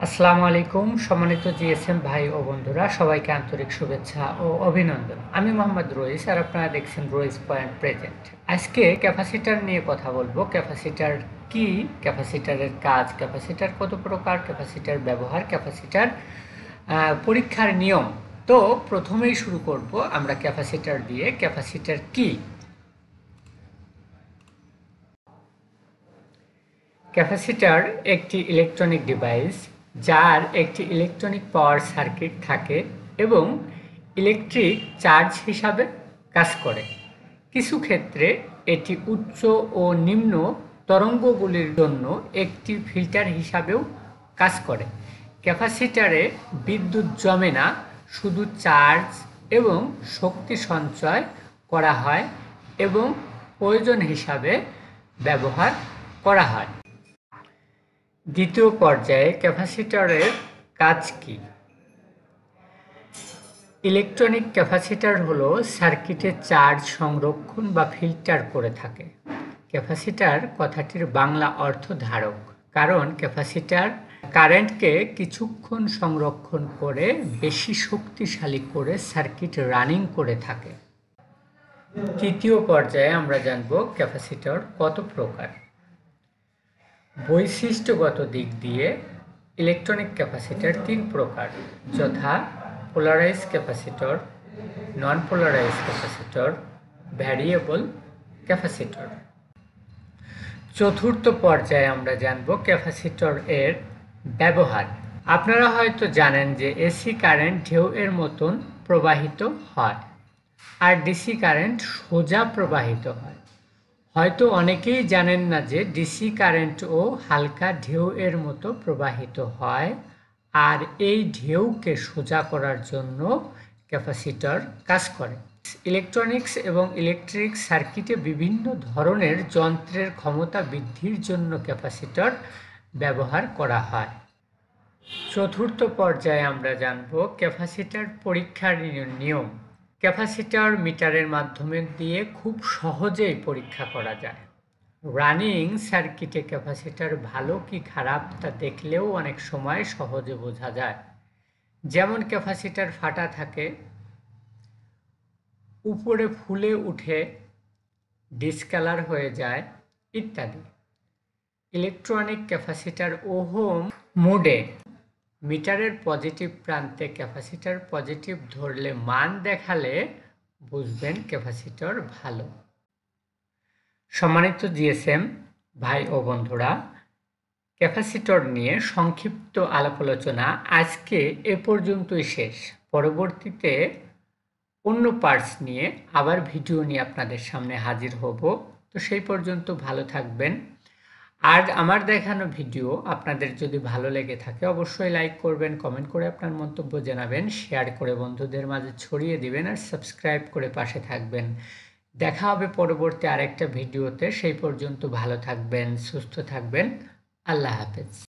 আসসালামু আলাইকুম সম্মানিত জিএসএম ভাই ও বন্ধুরা, সবাইকে আন্তরিক শুভেচ্ছা ও অভিনন্দন। আমি মোহাম্মদ রইস আর আপনারা দেখছেন রইস পয়েন্ট প্রেজেন্ট। আজকে ক্যাপাসিটার নিয়ে কথা বলবো। ক্যাপাসিটার কি, ক্যাপাসিটারের কাজ, ক্যাপাসিটার কত প্রকার, ক্যাপাসিটার ব্যবহার, ক্যাপাসিটার পরীক্ষার নিয়ম। তো প্রথমেই শুরু করব আমরা ক্যাপাসিটার দিয়ে। ক্যাপাসিটার কি? ক্যাপাসিটার একটি ইলেকট্রনিক ডিভাইস যার একটি ইলেকট্রনিক পাওয়ার সার্কিট থাকে এবং ইলেকট্রিক চার্জ হিসাবে কাজ করে। কিছু ক্ষেত্রে এটি উচ্চ ও নিম্ন তরঙ্গগুলির জন্য একটি ফিল্টার হিসাবেও কাজ করে। ক্যাপাসিটারে বিদ্যুৎ জমে না, শুধু চার্জ এবং শক্তি সঞ্চয় করা হয় এবং প্রয়োজন হিসাবে ব্যবহার করা হয়। দ্বিতীয় পর্যায়ে ক্যাপাসিটরের কাজ কি? ইলেকট্রনিক ক্যাপাসিটর হলো সার্কিটে চার্জ সংরক্ষণ বা ফিল্টার করে থাকে। ক্যাপাসিটর কথাটির বাংলা অর্থ ধারক, কারণ ক্যাপাসিটর কারেন্টকে কিছুক্ষণ সংরক্ষণ করে বেশি শক্তিশালী করে সার্কিট রানিং করে থাকে। তৃতীয় পর্যায়ে আমরা জানব ক্যাপাসিটর কত প্রকার। বৈশিষ্ট্যগত দিক দিয়ে ইলেকট্রনিক ক্যাপাসিটর তিন প্রকার, যথা পোলারাইজ ক্যাপাসিটর, নন পোলারাইজ ক্যাপাসিটর, ভ্যারিয়েবল ক্যাপাসিটর। চতুর্থ পর্যায়ে আমরা জানব ক্যাপাসিটর এর ব্যবহার। আপনারা হয়তো জানেন যে এসি কারেন্ট ঢেউ এর মতন প্রবাহিত হয় আর ডিসি কারেন্ট সোজা প্রবাহিত হয়। হয়তো অনেকেই জানেন না যে ডিসি কারেন্টও হালকা ঢেউ এর মতো প্রবাহিত হয়, আর এই ঢেউকে সোজা করার জন্য ক্যাপাসিটর কাজ করে। ইলেকট্রনিক্স এবং ইলেকট্রিক সার্কিটে বিভিন্ন ধরনের যন্ত্রের ক্ষমতা বৃদ্ধির জন্য ক্যাপাসিটর ব্যবহার করা হয়। চতুর্থ পর্যায়ে আমরা জানব ক্যাপাসিটর পরীক্ষার নিয়ম। ক্যাপাসিটর মিটারের মাধ্যমে দিয়ে খুব সহজেই পরীক্ষা করা যায়। রানিং সার্কিটে ক্যাপাসিটর ভালো কি খারাপ তা দেখলেও অনেক সময় সহজে বোঝা যায়। যেমন ক্যাপাসিটর ফাটা থাকে, উপরে ফুলে উঠে ডিসকালার হয়ে যায় ইত্যাদি। ইলেকট্রনিক ক্যাপাসিটর ওহম মোডে মিটারের পজিটিভ প্রান্তে ক্যাপাসিটর পজিটিভ ধরলে মান দেখালে বুঝবেন ক্যাপাসিটর ভালো। সম্মানিত জিএসএম ভাই ও বন্ধুরা, ক্যাপাসিটর নিয়ে সংক্ষিপ্ত আলাপ আলোচনা আজকে এ পর্যন্তই শেষ। পরবর্তীতে অন্য পার্টস নিয়ে আবার ভিডিও নিয়ে আপনাদের সামনে হাজির হব। তো সেই পর্যন্ত ভালো থাকবেন। আর আমার দেখানো ভিডিও আপনাদের যদি ভালো লেগে থাকে অবশ্যই লাইক করবেন, কমেন্ট করে আপনার মন্তব্য জানাবেন, শেয়ার করে বন্ধুদের মাঝে ছড়িয়ে দিবেন আর সাবস্ক্রাইব করে পাশে থাকবেন। দেখা হবে পরবর্তী আরেকটা ভিডিওতে। সেই পর্যন্ত ভালো থাকবেন, সুস্থ থাকবেন। আল্লাহ হাফেজ।